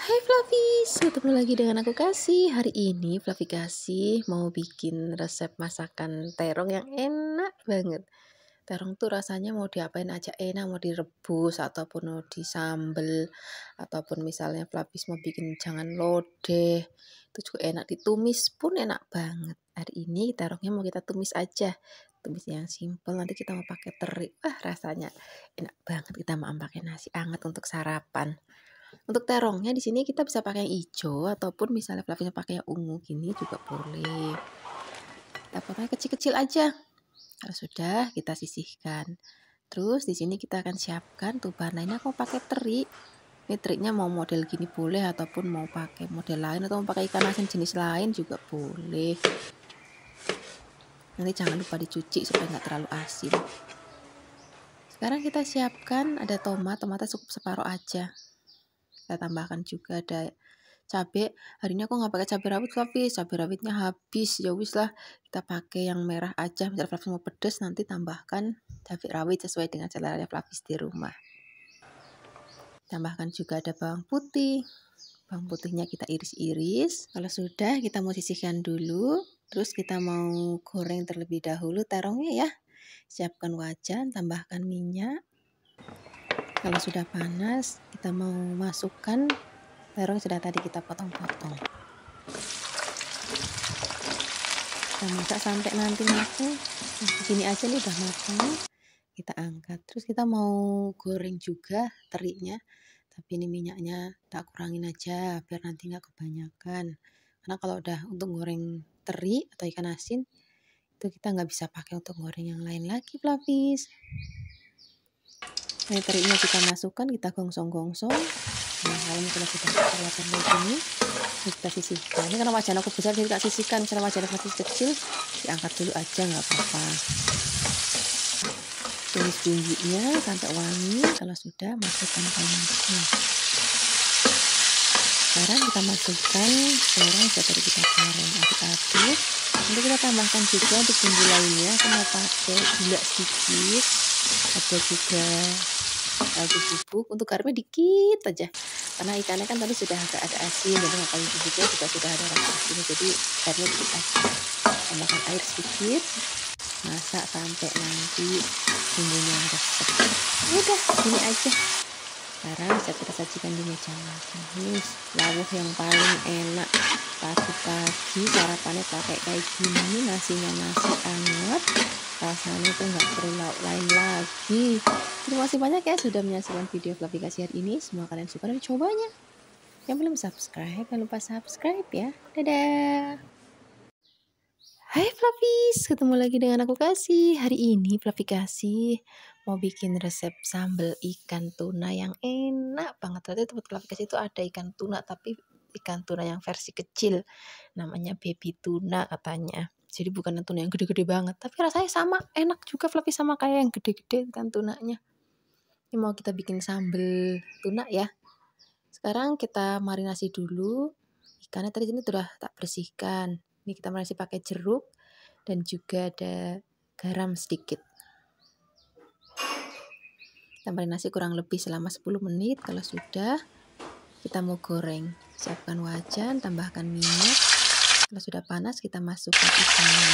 Hai Flavis, ketemu lagi dengan aku Kasih. Hari ini Flavi Kasih mau bikin resep masakan terong yang enak banget. Terong tuh rasanya mau diapain aja enak, mau direbus ataupun mau disambel, ataupun misalnya Flavis mau bikin jangan lodeh, itu juga enak, ditumis pun enak banget. Hari ini terongnya mau kita tumis aja, tumis yang simple, nanti kita mau pakai teri. Rasanya enak banget, kita mau pakai nasi hangat untuk sarapan. Untuk terongnya di sini kita bisa pakai yang hijau ataupun misalnya Flavinya pakai yang ungu gini juga boleh. Kita potongnya kecil-kecil aja. Kalau sudah kita sisihkan. Terus di sini kita akan siapkan tuh bahan lainnya. Aku mau pakai teri. Ini terinya mau model gini boleh ataupun mau pakai model lain atau mau pakai ikan asin jenis lain juga boleh. Nanti jangan lupa dicuci supaya nggak terlalu asin. Sekarang kita siapkan ada tomatnya cukup separuh aja. Kita tambahkan juga ada cabai. Hari ini aku nggak pakai cabai rawit Flavis, cabai rawitnya habis. Ya wis lah, kita pakai yang merah aja. Misalnya Flavis mau pedas, nanti tambahkan cabai rawit sesuai dengan selera Flavis di rumah. Tambahkan juga ada bawang putih. Bawang putihnya kita iris-iris. Kalau sudah, kita mau sisihkan dulu. Terus kita mau goreng terlebih dahulu terongnya ya. Siapkan wajan, tambahkan minyak. Kalau sudah panas, kita mau masukkan terong sudah tadi kita potong-potong. Kita masak sampai nanti matang. Begini aja nih udah matang. Kita angkat. Terus kita mau goreng juga terinya. Tapi ini minyaknya tak kurangin aja biar nanti nggak kebanyakan. Karena kalau udah untuk goreng teri atau ikan asin, itu kita nggak bisa pakai untuk goreng yang lain lagi Flavis. Nah, terinya kita masukkan, kita gongsong-gongsong. Nah, kalau misalnya sudah kelihatan kayak gini, kita sisihkan. Ini karena wajan aku besar, jadi tak sisihkan. Misalnya wajan masih kecil, diangkat dulu aja nggak apa-apa. Tumis bumbunya sampai wangi. Kalau sudah, masukkan tomatnya. Sekarang kita masukkan terong yang tadi kita goreng, aduk-aduk. Nanti kita tambahkan juga untuk bumbu lainnya. Aku mau pakai gula sedikit, ada juga kaldu bubuk. Untuk garamnya dikit aja, karena ikannya kan tadi sudah agak ada asin, jadi kaldu bubuknya juga sudah ada rasa asinnya, jadi garamnya dikit aja. Tambahkan air sedikit, masak sampai nanti bumbunya resep. Udah gini aja. Sekarang kita sajikan di meja makan. Ini lawuh yang paling enak pagi-pagi sarapannya pakai kayak gini. Nasinya nasi hangat, rasanya tuh nggak perlu lauk lain lagi. Terima kasih banyak ya sudah menyaksikan video Flavi Kasih hari ini. Semoga kalian suka dan cobanya. Yang belum subscribe, jangan lupa subscribe ya. Dadah. Hai Flavis, ketemu lagi dengan aku Kasih. Hari ini Flavi Kasih mau bikin resep sambal ikan tuna yang enak banget. Tadi tempat Flavi Kasih itu ada ikan tuna, tapi ikan tuna yang versi kecil. Namanya baby tuna katanya. Jadi bukan tuna yang gede-gede banget, tapi rasanya sama, enak juga Flavi, sama kayak yang gede-gede ikan tunanya. Ini mau kita bikin sambal tuna ya. Sekarang kita marinasi dulu. Ikannya tadi ini sudah tak bersihkan. Ini kita marinasi pakai jeruk dan juga ada garam sedikit. Kita marinasi kurang lebih selama 10 menit. Kalau sudah, kita mau goreng. Siapkan wajan, tambahkan minyak. Kalau sudah panas, kita masukkan ikannya.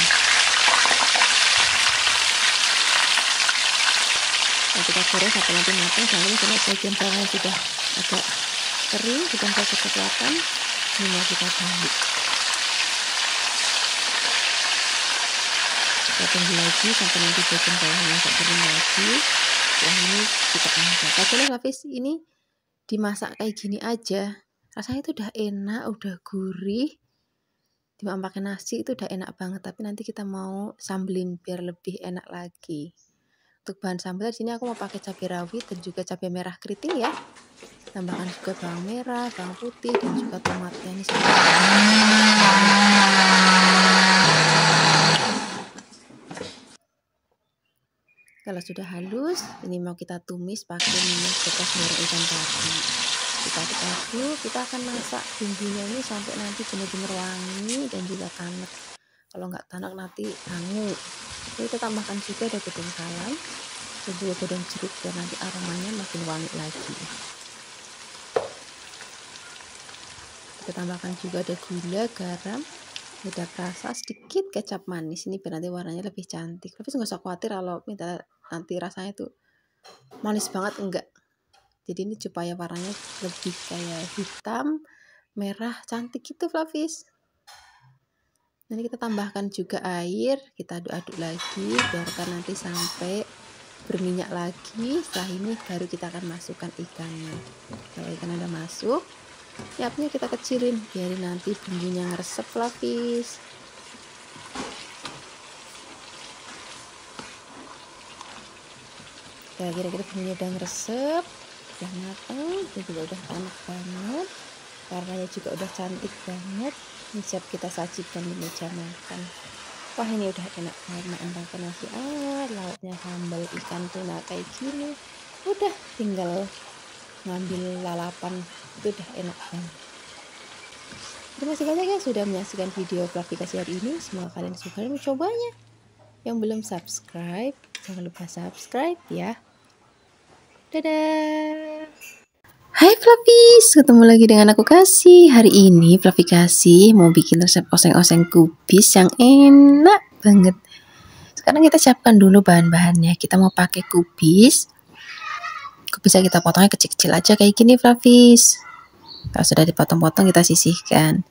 Kalau kita goreng sampai nanti matang, jangan lupa bagian bawahnya sudah agak kering, sudah agak kecoklatan. Ini mau kita balik. Kita tunggu lagi sampai nanti bagian bawahnya agak kering lagi. Setelah ini kita angkat. Hasilnya Flavis ini dimasak kayak gini aja, rasanya itu udah enak, udah gurih. Dimakan pakai nasi itu udah enak banget. Tapi nanti kita mau sambelin biar lebih enak lagi. Untuk bahan sambal di sini aku mau pakai cabai rawit dan juga cabai merah keriting ya. Tambahkan juga bawang merah, bawang putih dan juga tomatnya ini semua. Kalau sudah halus, ini mau kita tumis pakai minyak bekas goreng ikan tadi. Kita aduk-aduk, kita akan masak bumbunya ini sampai nanti benar-benar wangi dan juga tanak. Kalau nggak tanak nanti hangus. Jadi kita tambahkan juga ada gedung salam dan juga gedung jeruk biar nanti aromanya makin wangi lagi. Kita tambahkan juga ada gula, garam, penyedap rasa, sedikit kecap manis. Ini biar nanti warnanya lebih cantik. Tapi nggak usah khawatir kalau minta nanti rasanya tuh manis banget, enggak. Jadi ini supaya warnanya lebih kayak hitam, merah, cantik gitu Flavis. Nanti kita tambahkan juga air, kita aduk-aduk lagi, biarkan nanti sampai berminyak lagi. Setelah ini baru kita akan masukkan ikannya. Kalau ikan udah masuk, apinya kita kecilin, biarin nanti bumbunya ngeresep Flavis. Ya, kira-kira bumbunya udah ngeresep, udah matang, dan juga udah enak banget. Warnanya juga udah cantik banget. Ini siap kita sajikan di meja makan. Wah, ini udah enak banget, makan nasi anget, lauknya sambal ikan tuna kayak gini. Udah tinggal ngambil lalapan, itu udah enak banget. Terima kasih banyak ya sudah menyaksikan video aplikasi hari ini. Semoga kalian suka dan mencobanya. Yang belum subscribe, jangan lupa subscribe ya. Dadah. Hai Flavis, ketemu lagi dengan aku Kasih. Hari ini Flavi Kasih mau bikin resep oseng-oseng kubis yang enak banget. Sekarang kita siapkan dulu bahan-bahannya. Kita mau pakai kubis. Kubisnya kita potongnya kecil-kecil aja kayak gini Flavis. Kalau sudah dipotong-potong kita sisihkan.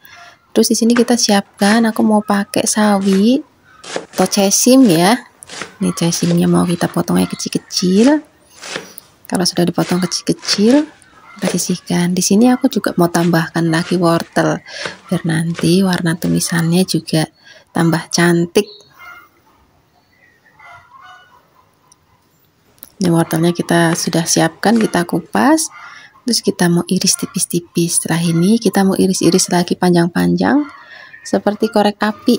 Terus di sini kita siapkan, aku mau pakai sawi atau cesim ya. Ini cesimnya mau kita potongnya kecil-kecil. Kalau sudah dipotong kecil-kecil, kita sisihkan. Di sini aku juga mau tambahkan lagi wortel biar nanti warna tumisannya juga tambah cantik. Ini wortelnya kita sudah siapkan, kita kupas. Terus kita mau iris tipis-tipis. Setelah ini kita mau iris-iris lagi panjang-panjang seperti korek api.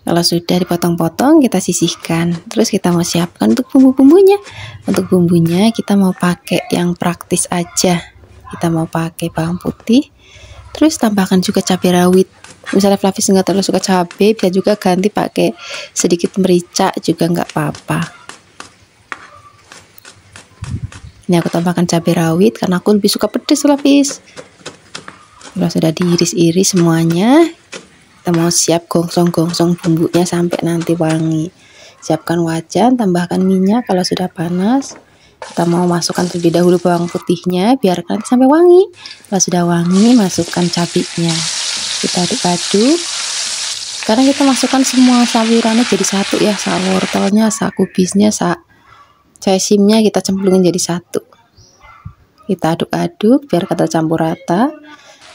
Kalau sudah dipotong-potong, kita sisihkan. Terus kita mau siapkan untuk bumbu-bumbunya. Untuk bumbunya kita mau pakai yang praktis aja. Kita mau pakai bawang putih. Terus tambahkan juga cabai rawit. Misalnya Flavis nggak terlalu suka cabai, bisa juga ganti pakai sedikit merica juga nggak apa-apa. Ini aku tambahkan cabai rawit karena aku lebih suka pedas Flavis. Kalau sudah diiris-iris semuanya, kita mau siap gongsong-gongsong bumbunya sampai nanti wangi. Siapkan wajan, tambahkan minyak. Kalau sudah panas, kita mau masukkan terlebih dahulu bawang putihnya, biarkan sampai wangi. Kalau sudah wangi, masukkan cabenya. Kita aduk-aduk. Sekarang kita masukkan semua sayurannya jadi satu ya, wortelnya, kubisnya, cesimnya kita cemplungin jadi satu. Kita aduk-aduk biar tercampur rata.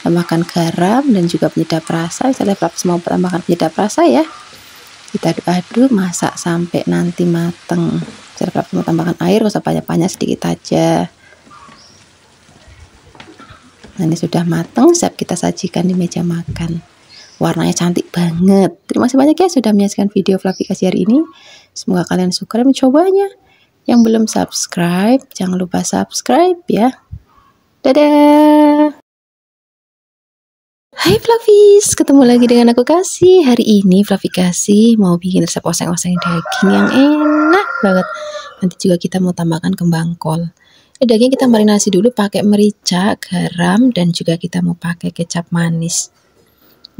Tambahkan garam dan juga penyedap rasa. Misalnya Flavis mau tambahkan penyedap rasa ya. Kita aduk-aduk, masak sampai nanti mateng. Misalnya Flavis mau tambahkan air, gak usah banyak-banyak, sedikit aja. Nah, ini sudah mateng, siap kita sajikan di meja makan. Warnanya cantik banget. Terima kasih banyak ya sudah menyaksikan video Flavi Kasih hari ini. Semoga kalian suka dan mencobanya. Yang belum subscribe, jangan lupa subscribe ya. Dadah. Hai Flavis, ketemu lagi dengan aku Kasih. Hari ini Flavi Kasih mau bikin resep oseng-oseng daging yang enak banget. Nanti juga kita mau tambahkan kembang kol. Daging kita marinasi dulu pakai merica, garam, dan juga kita mau pakai kecap manis.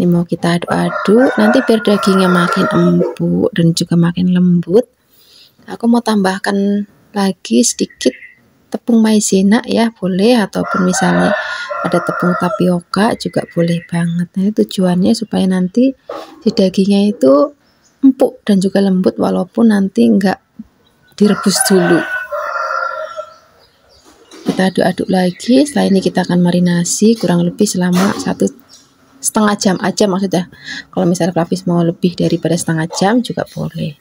Ini mau kita aduk-aduk, nanti biar dagingnya makin empuk dan juga makin lembut. Aku mau tambahkan lagi sedikit tepung maizena ya, boleh, ataupun misalnya ada tepung tapioka juga boleh banget. Nah, tujuannya supaya nanti si dagingnya itu empuk dan juga lembut walaupun nanti enggak direbus dulu. Kita aduk-aduk lagi. Setelah ini kita akan marinasi kurang lebih selama 1,5 jam aja maksudnya. Kalau misalnya Flavis mau lebih daripada setengah jam juga boleh.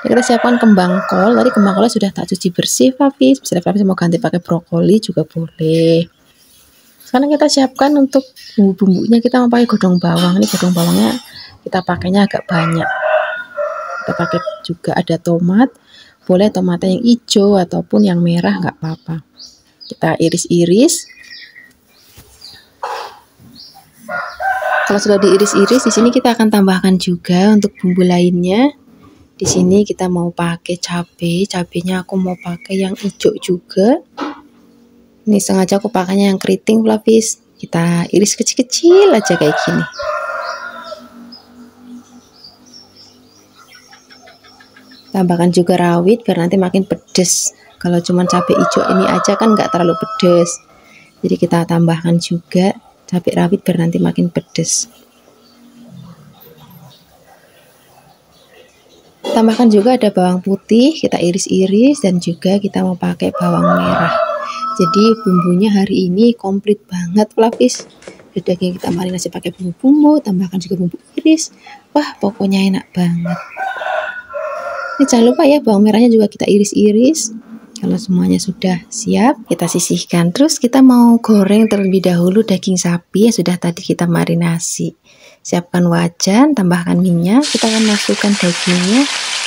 Kita siapkan kembang kol. Tadi kembang kolnya sudah tak cuci bersih Flavis. Misalnya Flavis mau ganti pakai brokoli juga boleh. Sekarang kita siapkan untuk bumbu-bumbunya. Kita mau pakai godong bawang. Ini godong bawangnya kita pakainya agak banyak. Kita pakai juga ada tomat. Boleh tomatnya yang hijau ataupun yang merah nggak apa-apa. Kita iris-iris. Kalau sudah diiris-iris, di sini kita akan tambahkan juga untuk bumbu lainnya. Di sini kita mau pakai cabai. Cabenya aku mau pakai yang hijau juga. Ini sengaja aku pakainya yang keriting Flavis. Kita iris kecil-kecil aja kayak gini. Tambahkan juga rawit biar nanti makin pedes. Kalau cuma cabai hijau ini aja kan nggak terlalu pedes. Jadi kita tambahkan juga cabai rawit biar nanti makin pedes. Tambahkan juga ada bawang putih, kita iris-iris, dan juga kita mau pakai bawang merah. Jadi bumbunya hari ini komplit banget Flavis. Daging kita marinasi pakai bumbu-bumbu, tambahkan juga bumbu iris. Wah, pokoknya enak banget. Ini jangan lupa ya, bawang merahnya juga kita iris-iris. Kalau semuanya sudah siap, kita sisihkan. Terus kita mau goreng terlebih dahulu daging sapi yang sudah tadi kita marinasi. Siapkan wajan, tambahkan minyak, kita akan masukkan dagingnya.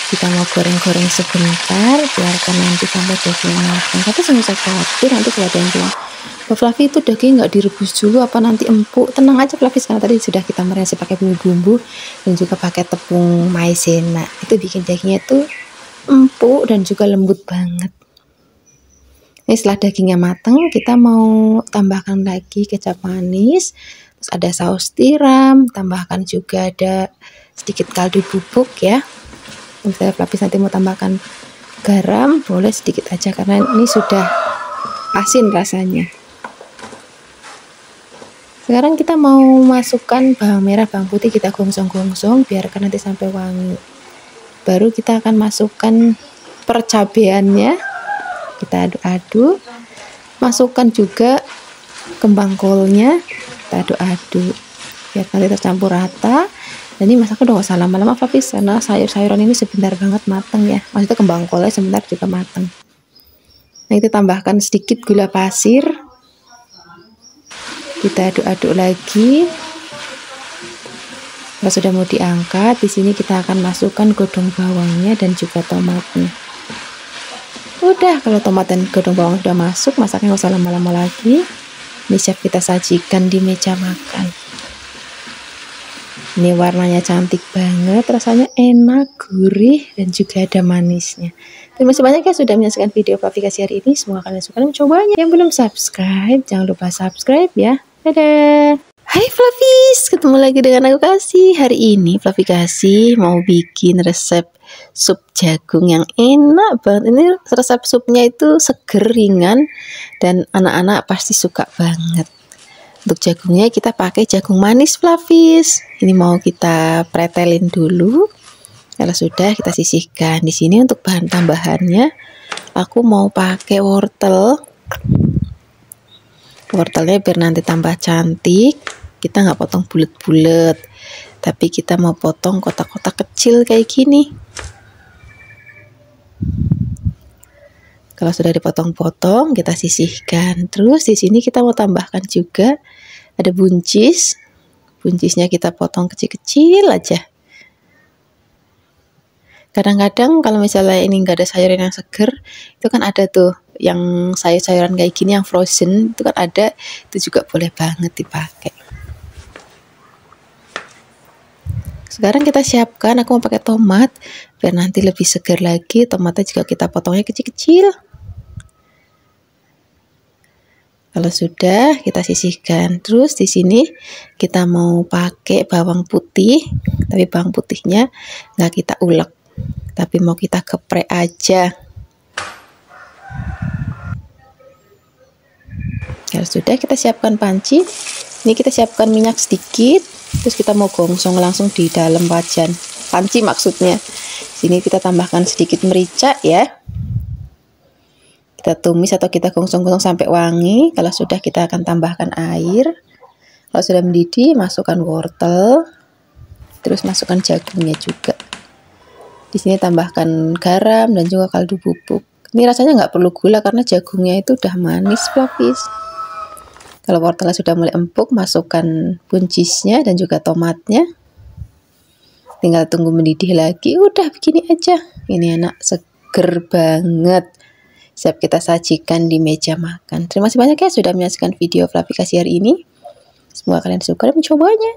Kita mau goreng-goreng sebentar, biarkan nanti sampai dagingnya matang. Tapi jangan usah khawatir, nanti kalau ada yang bilang, Mbak Flavi itu daging nggak direbus dulu apa nanti empuk? Tenang aja Flavi, karena tadi sudah kita marinasi pakai bumbu-bumbu dan juga pakai tepung maizena. Itu bikin dagingnya itu empuk dan juga lembut banget. Ini setelah dagingnya matang, kita mau tambahkan lagi kecap manis, terus ada saus tiram, tambahkan juga ada sedikit kaldu bubuk ya. Misalnya Flavis nanti mau tambahkan garam, boleh sedikit aja karena ini sudah asin rasanya. Sekarang kita mau masukkan bawang merah, bawang putih, kita gongsong-gongsong biarkan nanti sampai wangi. Baru kita akan masukkan percabeannya, kita aduk-aduk. Masukkan juga kembang kolnya, kita aduk-aduk biar nanti tercampur rata. Dan ini masaknya udah gak usah lama-lama Flavis, karena sayur-sayuran ini sebentar banget matang ya. Maksudnya kembang kolnya sebentar juga matang. Nah, kita tambahkan sedikit gula pasir. Kita aduk-aduk lagi. Kalau sudah mau diangkat, di sini kita akan masukkan godong bawangnya dan juga tomatnya. Udah, kalau tomat dan godong bawang sudah masuk, masaknya gak usah lama-lama lagi. Ini siap kita sajikan di meja makan. Ini warnanya cantik banget, rasanya enak, gurih, dan juga ada manisnya. Terima kasih banyak ya sudah menyaksikan video aplikasi hari ini. Semoga kalian suka dan mencobanya. Yang belum subscribe, jangan lupa subscribe ya. Dadah! Hai Flavis, ketemu lagi dengan aku Kasih. Hari ini Flavi Kasih mau bikin resep sup jagung yang enak banget. Ini resep supnya itu seger, ringan, dan anak-anak pasti suka banget. Untuk jagungnya kita pakai jagung manis Flavis. Ini mau kita pretelin dulu. Kalau sudah kita sisihkan. Di sini untuk bahan tambahannya aku mau pakai wortel. Wortelnya biar nanti tambah cantik. Kita nggak potong bulat-bulat, tapi kita mau potong kotak-kotak kecil kayak gini. Kalau sudah dipotong-potong, kita sisihkan. Terus di sini kita mau tambahkan juga ada buncis. Buncisnya kita potong kecil-kecil aja. Kadang-kadang kalau misalnya ini nggak ada sayuran yang seger, itu kan ada tuh yang sayur-sayuran kayak gini yang frozen, itu kan ada, itu juga boleh banget dipakai. Sekarang kita siapkan, aku mau pakai tomat biar nanti lebih segar lagi. Tomatnya juga kita potongnya kecil-kecil. Kalau sudah kita sisihkan. Terus di sini kita mau pakai bawang putih, tapi bawang putihnya nggak kita ulek, tapi mau kita geprek aja. Kalau sudah kita siapkan panci. Ini kita siapkan minyak sedikit. Terus kita mau gongsong langsung di dalam wajan panci maksudnya. Sini kita tambahkan sedikit merica ya. Kita tumis atau kita gongsong-gongsong sampai wangi. Kalau sudah kita akan tambahkan air. Kalau sudah mendidih, masukkan wortel. Terus masukkan jagungnya juga. Di sini tambahkan garam dan juga kaldu bubuk. Ini rasanya nggak perlu gula karena jagungnya itu udah manis Flavis. Kalau wortelnya sudah mulai empuk, masukkan buncisnya dan juga tomatnya. Tinggal tunggu mendidih lagi. Udah begini aja. Ini enak, seger banget. Siap kita sajikan di meja makan. Terima kasih banyak ya sudah menyaksikan video Flavi Kasih hari ini. Semoga kalian suka dan mencobanya.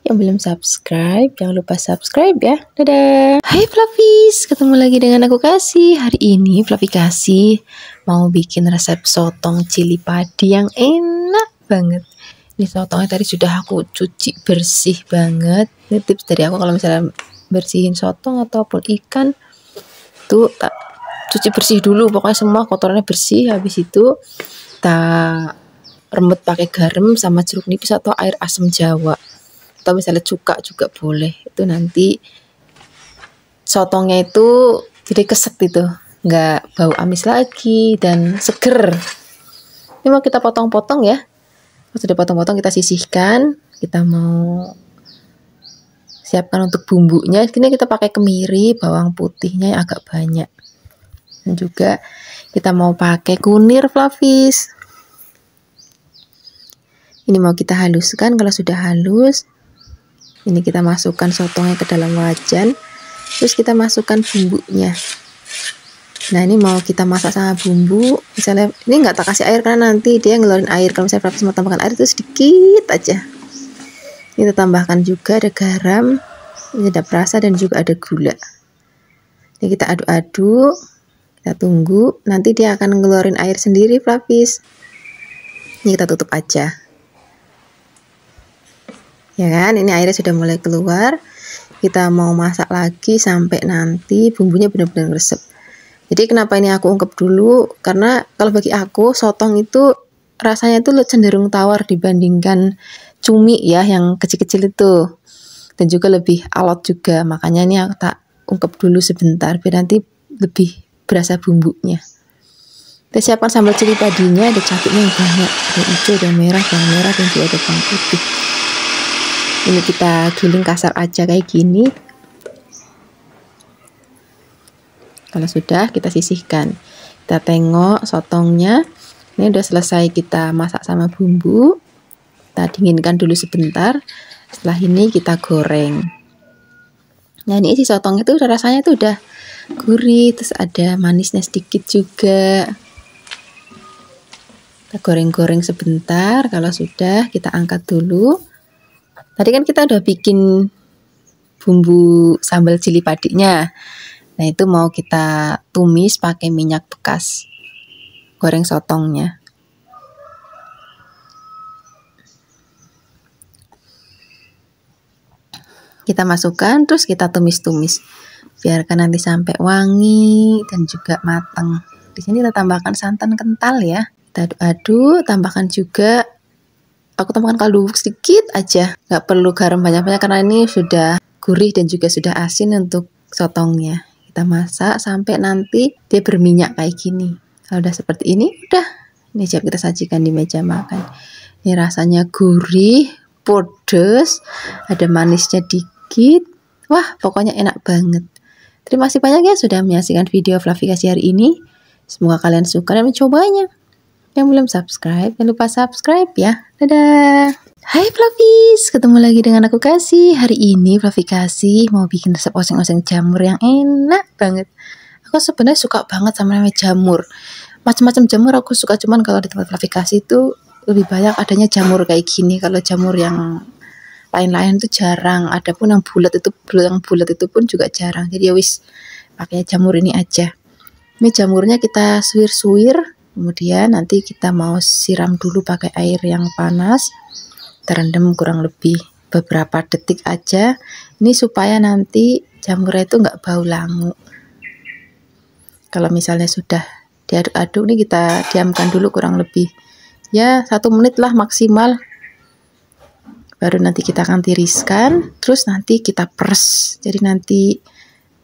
Yang Yang belum subscribe, jangan lupa subscribe ya. Dadah. Hai Fluffies, ketemu lagi dengan aku Kasih. Hari ini Fluffy Kasih mau bikin resep sotong cili padi yang enak banget. Ini sotongnya tadi sudah aku cuci bersih banget. Ini tips dari aku kalau misalnya bersihin sotong ataupun ikan tuh tak cuci bersih dulu, pokoknya semua kotorannya bersih. Habis itu kita remet pakai garam sama jeruk nipis atau air asam jawa, atau misalnya cuka juga boleh. Itu nanti sotongnya itu jadi keset itu, nggak bau amis lagi dan seger. Ini mau kita potong-potong ya. Sudah potong-potong kita sisihkan. Kita mau siapkan untuk bumbunya. Ini kita pakai kemiri, bawang putihnya yang agak banyak. Dan juga kita mau pakai kunir Fluffies. Ini mau kita haluskan. Kalau sudah halus, ini kita masukkan sotongnya ke dalam wajan. Terus kita masukkan bumbunya. Nah ini mau kita masak sama bumbu. Misalnya ini nggak tak kasih air karena nanti dia ngeluarin air. Kalau misalnya Fluffies mau tambahkan air itu sedikit aja. Ini kita tambahkan juga ada garam, ini ada perasa dan juga ada gula. Ini kita aduk-aduk. Kita tunggu, nanti dia akan ngeluarin air sendiri Fluffies. Ini kita tutup aja. Ya kan, ini airnya sudah mulai keluar. Kita mau masak lagi sampai nanti bumbunya benar-benar resep. Jadi kenapa ini aku ungkep dulu? Karena kalau bagi aku sotong itu rasanya itu cenderung tawar dibandingkan cumi ya, yang kecil-kecil itu. Dan juga lebih alot juga. Makanya ini aku tak ungkep dulu sebentar biar nanti lebih berasa bumbunya. Kita siapkan sambal cili padinya, ada cabenya yang banyak, ada hijau, ada merah, bawang merah, dan juga ada bawang putih. Ini kita giling kasar aja kayak gini. Kalau sudah kita sisihkan. Kita tengok sotongnya. Ini udah selesai kita masak sama bumbu. Kita dinginkan dulu sebentar. Setelah ini kita goreng. Nah ini isi sotong itu rasanya itu udah gurih, terus ada manisnya sedikit juga. Kita goreng-goreng sebentar. Kalau sudah kita angkat dulu. Tadi kan kita udah bikin bumbu sambal cili padinya. Nah itu mau kita tumis pakai minyak bekas goreng sotongnya. Kita masukkan terus kita tumis-tumis. Biarkan nanti sampai wangi dan juga matang. Di sini kita tambahkan santan kental ya. Kita aduk-aduk, tambahkan juga, aku tambahkan kaldu sedikit aja. Nggak perlu garam banyak-banyak karena ini sudah gurih dan juga sudah asin untuk sotongnya. Kita masak sampai nanti dia berminyak kayak gini. Kalau udah seperti ini, udah. Ini siap kita sajikan di meja makan. Ini rasanya gurih, pedas, ada manisnya dikit. Wah, pokoknya enak banget. Terima kasih banyak ya sudah menyaksikan video Fluffy Kasih hari ini. Semoga kalian suka dan mencobanya. Yang belum subscribe, jangan lupa subscribe ya. Dadah. Hai Fluffies, ketemu lagi dengan aku Kasih. Hari ini Fluffy Kasih mau bikin resep oseng-oseng jamur yang enak banget. Aku sebenarnya suka banget sama namanya jamur. Macam-macam jamur aku suka, cuman kalau di tempat Fluffy Kasih itu lebih banyak adanya jamur kayak gini. Kalau jamur yang lain-lain itu jarang. Adapun yang bulat itu pun juga jarang. Jadi ya wis pakai jamur ini aja. Ini jamurnya kita suwir-suwir, kemudian nanti kita mau siram dulu pakai air yang panas. Kita rendam kurang lebih beberapa detik aja. Ini supaya nanti jamurnya itu nggak bau langu. Kalau misalnya sudah diaduk-aduk, ini kita diamkan dulu kurang lebih ya 1 menit lah maksimal. Baru nanti kita akan tiriskan, terus nanti kita peres. Jadi nanti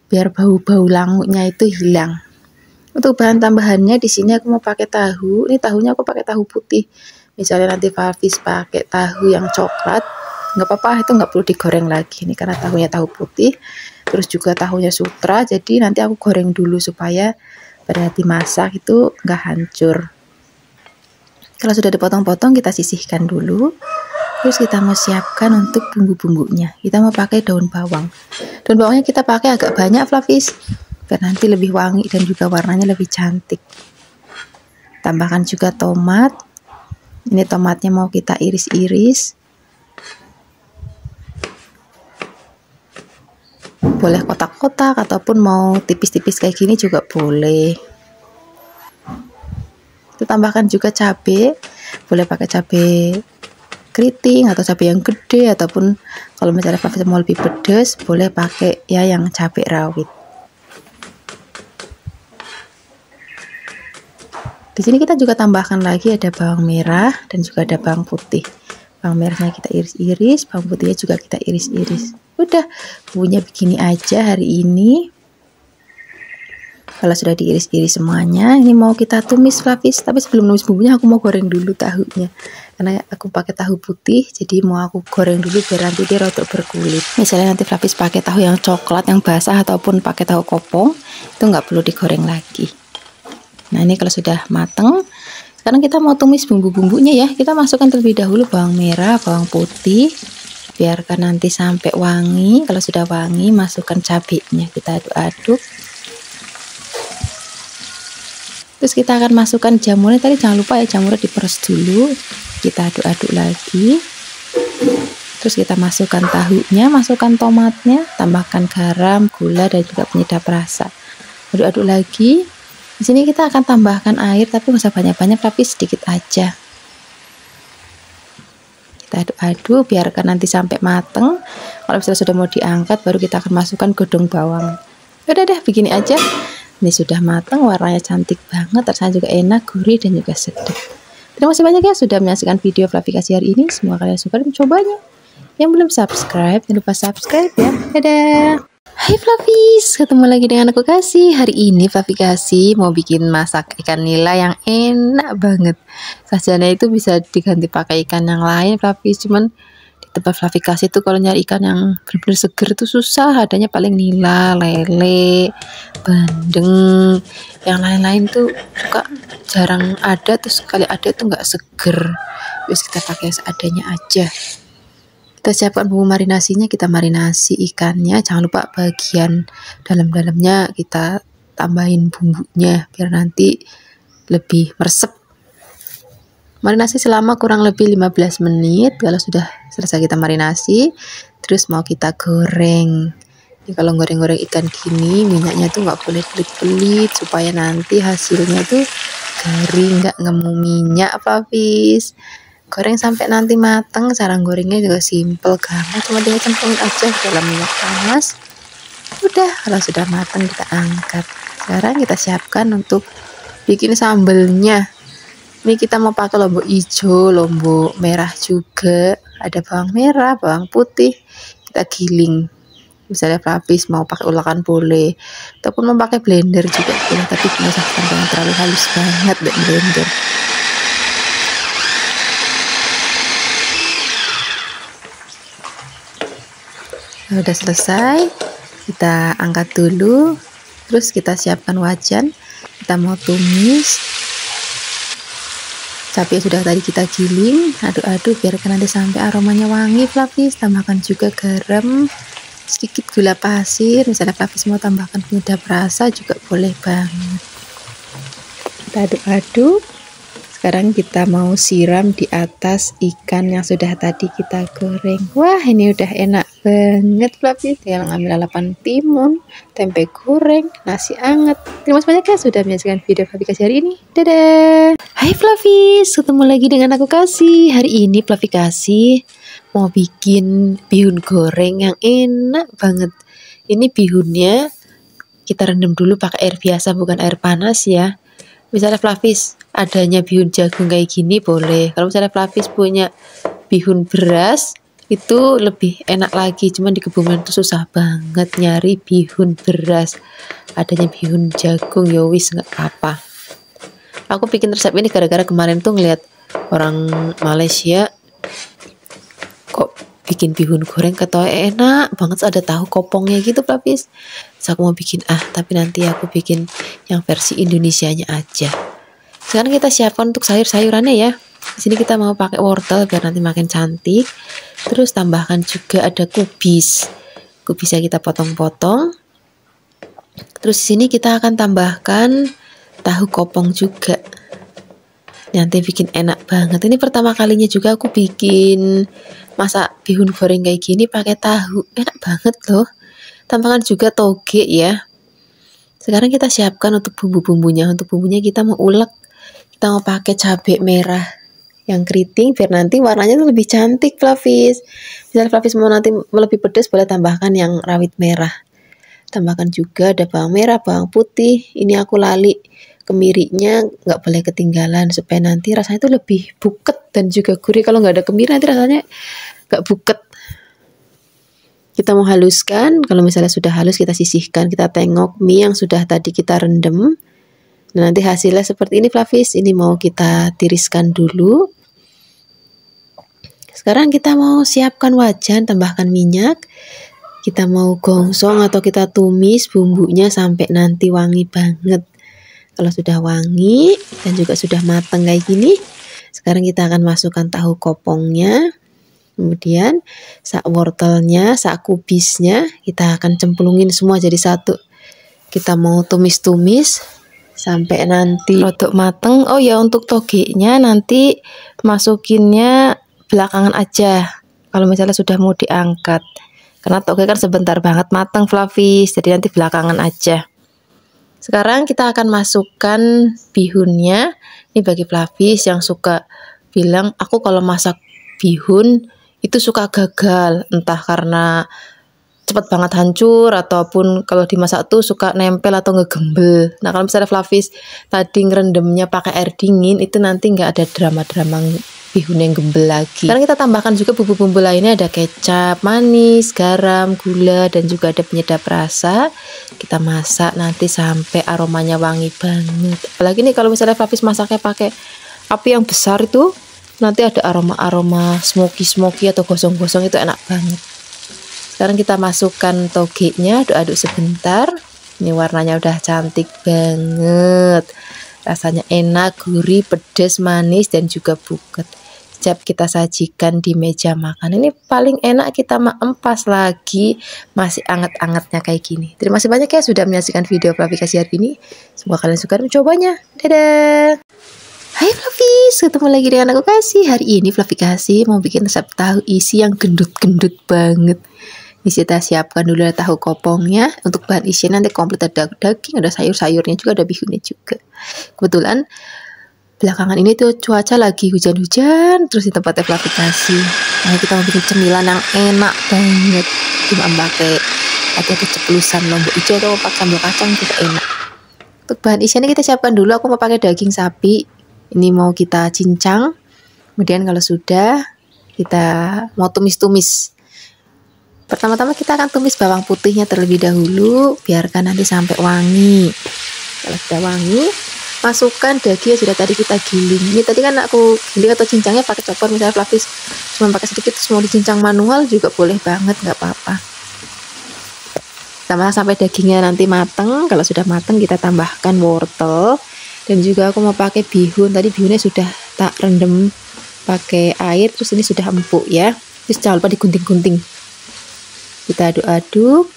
biar bau-bau langunya itu hilang. Untuk bahan tambahannya di sini aku mau pakai tahu. Ini tahunya aku pakai tahu putih. Misalnya nanti Fluffies pakai tahu yang coklat, nggak apa-apa, itu nggak perlu digoreng lagi. Ini karena tahunya tahu putih, terus juga tahunya sutra. Jadi nanti aku goreng dulu supaya pada nanti masak itu nggak hancur. Kalau sudah dipotong-potong kita sisihkan dulu. Terus kita mau siapkan untuk bumbu-bumbunya. Kita mau pakai daun bawang. Daun bawangnya kita pakai agak banyak Fluffies, biar nanti lebih wangi dan juga warnanya lebih cantik. Tambahkan juga tomat. Ini tomatnya mau kita iris-iris. boleh kotak-kotak ataupun mau tipis-tipis kayak gini juga boleh. Itu tambahkan juga cabai, boleh pakai cabai keriting atau cabai yang gede, ataupun kalau misalnya Fluffy mau lebih pedas boleh pakai ya yang cabai rawit. Di sini kita juga tambahkan lagi ada bawang merah dan juga ada bawang putih. Bawang merahnya kita iris-iris, bawang putihnya juga kita iris-iris. Udah, bumbunya begini aja hari ini. Kalau sudah diiris-iris semuanya, ini mau kita tumis Fluffy. Tapi sebelum numis bumbunya aku mau goreng dulu tahunya. Karena aku pakai tahu putih, jadi mau aku goreng dulu biar nanti dia rodok berkulit. Misalnya nanti Fluffy pakai tahu yang coklat yang basah ataupun pakai tahu kopong, itu nggak perlu digoreng lagi. Nah ini kalau sudah mateng, sekarang kita mau tumis bumbu-bumbunya ya. Kita masukkan terlebih dahulu bawang merah, bawang putih, biarkan nanti sampai wangi. Kalau sudah wangi, masukkan cabenya, kita aduk-aduk. Terus kita akan masukkan jamurnya, tadi jangan lupa ya jamurnya diperes dulu, kita aduk-aduk lagi. Terus kita masukkan tahunya, masukkan tomatnya, tambahkan garam, gula dan juga penyedap rasa. Aduk-aduk lagi. Di sini kita akan tambahkan air, tapi nggak usah banyak-banyak, tapi sedikit aja. Kita aduk-aduk, biarkan nanti sampai mateng. Kalau misalnya sudah mau diangkat, baru kita akan masukkan godong bawang. Udah deh, begini aja. Ini sudah matang, warnanya cantik banget, rasanya juga enak, gurih dan juga sedap. Terima kasih banyak ya sudah menyaksikan video Fluffy Kasih hari ini. Semoga kalian suka dan mencobanya. Yang belum subscribe, jangan lupa subscribe ya. Dadah. Hai Fluffies, ketemu lagi dengan aku Kasih. Hari ini Fluffy Kasih mau bikin masak ikan nila yang enak banget. Sajiannya itu bisa diganti pakai ikan yang lain Fluffies, cuman di tempat Fluffy Kasih tuh kalau nyari ikan yang benar-benar seger itu susah, adanya paling nila, lele, bandeng, yang lain-lain tuh suka jarang ada, terus sekali ada tuh nggak seger. Terus kita pakai seadanya aja. Kita siapkan bumbu marinasinya, kita marinasi ikannya, jangan lupa bagian dalam-dalamnya kita tambahin bumbunya biar nanti lebih meresep. Marinasi selama kurang lebih 15 menit. Kalau sudah selesai kita marinasi, terus mau kita goreng. Jadi kalau goreng-goreng ikan gini, minyaknya tuh nggak boleh pelit-pelit supaya nanti hasilnya tuh garing, nggak ngemu minyak Fluffies. Goreng sampai nanti matang. Cara gorengnya juga simple, gampang, cuma tinggal cemplungin aja ke dalam minyak panas. Udah, kalau sudah matang kita angkat. Sekarang kita siapkan untuk bikin sambelnya. Ini kita mau pakai lombok hijau, lombok merah juga, ada bawang merah, bawang putih, kita giling. Misalnya Fluffies mau pakai ulakan boleh, ataupun mau pakai blender juga boleh, tapi nggak usah yang terlalu halus banget deh blender. Nah, udah selesai, kita angkat dulu, terus kita siapkan wajan, kita mau tumis. Cabai sudah tadi kita giling, aduk-aduk biarkan nanti sampai aromanya wangi Fluffies. Tambahkan juga garam, sedikit gula pasir, misalnya Fluffies mau tambahkan penyedap rasa juga boleh banget. Kita aduk-aduk. Sekarang kita mau siram di atas ikan yang sudah tadi kita goreng. Wah, ini udah enak banget Fluffies. Tinggal ngambil lalapan timun, tempe goreng, nasi anget. Terima kasih banyak ya sudah menyaksikan video Fluffy Kasih hari ini. Dadah. Hai Fluffies, ketemu lagi dengan aku Kasih. Hari ini Fluffy Kasih mau bikin bihun goreng yang enak banget. Ini bihunnya kita rendam dulu pakai air biasa, bukan air panas ya. Misalnya Fluffies adanya bihun jagung kayak gini boleh. Kalau misalnya Fluffies punya bihun beras itu lebih enak lagi. Cuman di Kebumen itu susah banget nyari bihun beras. Adanya bihun jagung ya wis nggak apa-apa. Aku bikin resep ini gara-gara kemarin tuh ngeliat orang Malaysia kok bikin bihun goreng ketawa enak banget, ada tahu kopongnya gitu Fluffies. Terus aku mau bikin tapi nanti aku bikin yang versi Indonesianya aja. Sekarang kita siapkan untuk sayur-sayurannya ya. Di sini kita mau pakai wortel biar nanti makin cantik. Terus tambahkan juga ada kubis. Kubisnya kita potong-potong. Terus di sini kita akan tambahkan tahu kopong juga. Nanti bikin enak banget. Ini pertama kalinya juga aku bikin masak bihun goreng kayak gini pakai tahu. Enak banget loh. tambahkan juga toge ya. Sekarang kita siapkan untuk bumbu-bumbunya. Untuk bumbunya kita mau ulek, kita mau pakai cabai merah yang keriting biar nanti warnanya tuh lebih cantik, Flavis. Misalnya Flavis mau nanti lebih pedas, boleh tambahkan yang rawit merah. Tambahkan juga ada bawang merah, bawang putih. Ini aku lali kemirinya, nggak boleh ketinggalan supaya nanti rasanya itu lebih buket dan juga gurih. Kalau nggak ada kemiri nanti rasanya nggak buket. Kita mau haluskan, kalau misalnya sudah halus kita sisihkan, kita tengok mie yang sudah tadi kita rendam. Nah, nanti hasilnya seperti ini, Flavis. Ini mau kita tiriskan dulu. Sekarang kita mau siapkan wajan, tambahkan minyak. Kita mau gongsong atau kita tumis bumbunya sampai nanti wangi banget. Kalau sudah wangi dan juga sudah matang kayak gini, sekarang kita akan masukkan tahu kopongnya. Kemudian sak wortelnya, sak kubisnya kita akan cemplungin semua jadi satu. Kita mau tumis-tumis sampai nanti rodok mateng. Oh ya, untuk togenya nanti masukinnya belakangan aja kalau misalnya sudah mau diangkat, karena toge kan sebentar banget mateng, Flavis, jadi nanti belakangan aja. Sekarang kita akan masukkan bihunnya. Ini bagi Flavis yang suka bilang, aku kalau masak bihun itu suka gagal, entah karena cepat banget hancur ataupun kalau dimasak tuh suka nempel atau ngegembel. Nah, kalau misalnya Flavis tadi ngerendamnya pakai air dingin, itu nanti nggak ada drama-drama bihun yang gembel lagi. Sekarang kita tambahkan juga bumbu-bumbu lainnya, ada kecap manis, garam, gula, dan juga ada penyedap rasa. Kita masak nanti sampai aromanya wangi banget. Apalagi nih kalau misalnya Flavis masaknya pakai api yang besar itu, nanti ada aroma-aroma smoky-smoky atau gosong-gosong, itu enak banget. Sekarang kita masukkan togenya, aduk-aduk sebentar. Ini warnanya udah cantik banget. Rasanya enak, gurih, pedas, manis, dan juga buket. Siap kita sajikan di meja makan. Ini paling enak kita maempas lagi, masih anget-angetnya kayak gini. Terima kasih banyak ya sudah menyaksikan video Flavis hari ini. Semoga kalian suka mencobanya. Dadah! Hai Flavis, ketemu lagi dengan aku Kasih. Hari ini Flavis mau bikin resep tahu isi yang gendut-gendut banget. Ini kita siapkan dulu tahu kopongnya. Untuk bahan isinya nanti komplit, ada daging, ada sayur-sayurnya juga, ada bihunnya juga. Kebetulan belakangan ini tuh cuaca lagi hujan-hujan terus di tempatnya Flavis. Nah, kita mau bikin cemilan yang enak banget. Cuma pakai ada ceplusan lombok hijau atau pakai sambal kacang juga enak. Untuk bahan isinya kita siapkan dulu. Aku mau pakai daging sapi. Ini mau kita cincang. Kemudian kalau sudah, kita mau tumis-tumis. Pertama-tama kita akan tumis bawang putihnya terlebih dahulu, biarkan nanti sampai wangi. Kalau sudah wangi, masukkan daging yang sudah tadi kita giling. Ini tadi kan aku giling atau cincangnya pakai chopper, misalnya Flavis cuma pakai sedikit terus mau dicincang manual juga boleh banget, nggak apa-apa. Sama sampai dagingnya nanti matang. Kalau sudah matang kita tambahkan wortel. Dan juga aku mau pakai bihun. Tadi bihunnya sudah tak rendam pakai air, terus ini sudah empuk ya. Terus jangan lupa digunting-gunting. Kita aduk-aduk.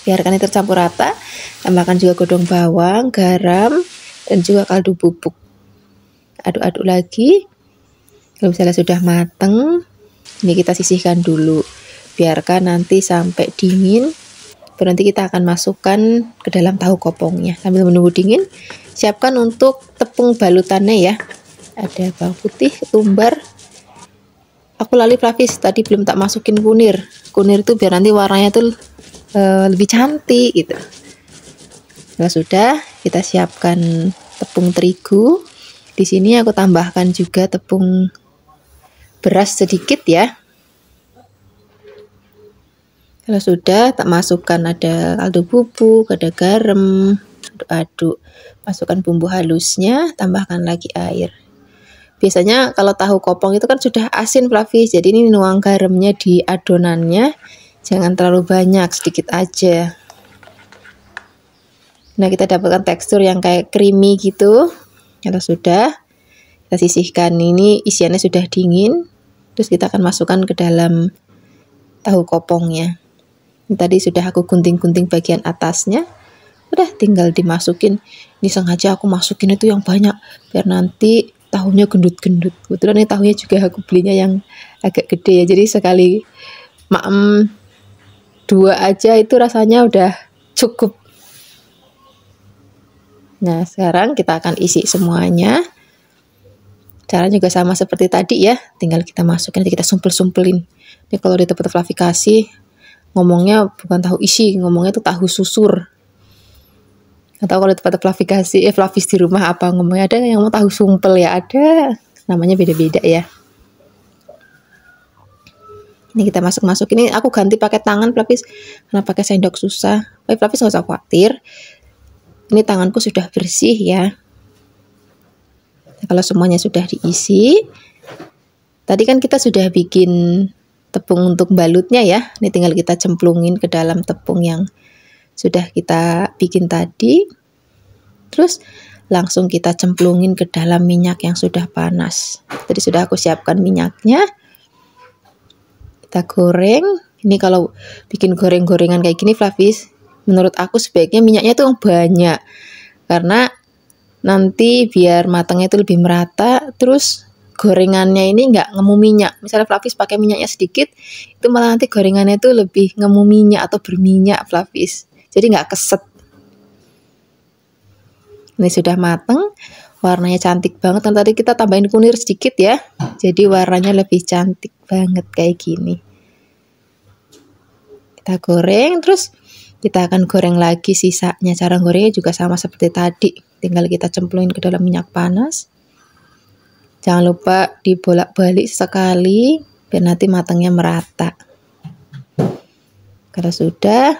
Biarkan ini tercampur rata. Tambahkan juga godong bawang, garam, dan juga kaldu bubuk. Aduk-aduk lagi. Kalau misalnya sudah matang, ini kita sisihkan dulu. Biarkan nanti sampai dingin. Baru nanti kita akan masukkan ke dalam tahu kopongnya. Sambil menunggu dingin, siapkan untuk tepung balutannya ya. Ada bawang putih, ketumbar. Aku lali Flavis, tadi belum tak masukin kunir. Kunir itu biar nanti warnanya tuh lebih cantik gitu. Nah, sudah, kita siapkan tepung terigu. Di sini aku tambahkan juga tepung beras sedikit ya. Kalau sudah, tak masukkan ada kaldu bubuk, ada garam, aduk-aduk. Masukkan bumbu halusnya, tambahkan lagi air. Biasanya kalau tahu kopong itu kan sudah asin Flavis, jadi ini nuang garamnya di adonannya, jangan terlalu banyak, sedikit aja. Nah, kita dapatkan tekstur yang kayak creamy gitu. Kalau sudah, kita sisihkan. Ini isiannya sudah dingin, terus kita akan masukkan ke dalam tahu kopongnya. Ini tadi sudah aku gunting-gunting bagian atasnya, udah tinggal dimasukin. Ini sengaja aku masukin itu yang banyak, biar nanti tahunya gendut-gendut. Kebetulan ini tahunya juga aku belinya yang agak gede ya, jadi sekali maem 2 aja itu rasanya udah cukup. Nah, sekarang kita akan isi semuanya. Caranya juga sama seperti tadi ya, tinggal kita masukin, nanti kita sumpel-sumpelin. Ini kalau di tempat Fluffy kasih, ngomongnya bukan tahu isi, ngomongnya tuh tahu susur. Atau kalau di tempat Fluffy kasih, Fluffy di rumah apa ngomongnya, ada yang mau tahu sumpel ya, ada. Namanya beda-beda ya. Ini kita masuk-masuk, ini aku ganti pakai tangan Fluffy, karena pakai sendok susah. Tapi Fluffy nggak usah khawatir. Ini tanganku sudah bersih ya. Kalau semuanya sudah diisi, tadi kan kita sudah bikin tepung untuk balutnya ya. Ini tinggal kita cemplungin ke dalam tepung yang sudah kita bikin tadi. Terus langsung kita cemplungin ke dalam minyak yang sudah panas. Tadi sudah aku siapkan minyaknya. Kita goreng. Ini kalau bikin goreng-gorengan kayak gini Fluffy, menurut aku sebaiknya minyaknya tuh banyak. Karena nanti biar matangnya itu lebih merata, terus gorengannya ini nggak ngemu minyak. Misalnya Fluffy pakai minyaknya sedikit, itu malah nanti gorengannya itu lebih ngemu minyak atau berminyak Fluffy. Jadi nggak keset. Ini sudah matang, warnanya cantik banget. Dan tadi kita tambahin kunir sedikit ya, jadi warnanya lebih cantik banget kayak gini. Kita goreng, terus kita akan goreng lagi sisanya. Cara gorengnya juga sama seperti tadi. Tinggal kita cemplungin ke dalam minyak panas. Jangan lupa dibolak-balik sekali biar nanti matangnya merata. Kalau sudah,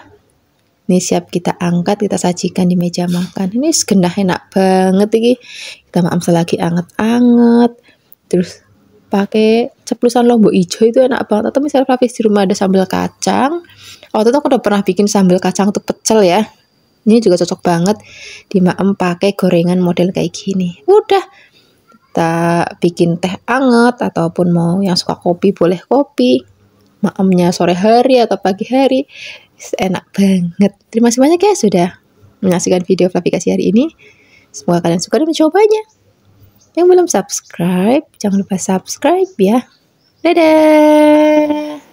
ini siap kita angkat, kita sajikan di meja makan. Ini segenah enak banget ini. Kita makan lagi anget-anget. Terus pakai ceplusan lombok hijau itu enak banget. Atau misalnya Fluffy di rumah ada sambal kacang. Waktu itu aku udah pernah bikin sambal kacang untuk pecel ya. Ini juga cocok banget dimaem pakai gorengan model kayak gini. Udah, kita bikin teh anget ataupun mau yang suka kopi boleh kopi. Maemnya sore hari atau pagi hari, enak banget. Terima kasih banyak ya sudah menyaksikan video Fluffy kasih hari ini. Semoga kalian suka dan mencobanya. Yang belum subscribe, jangan lupa subscribe ya. Dadah.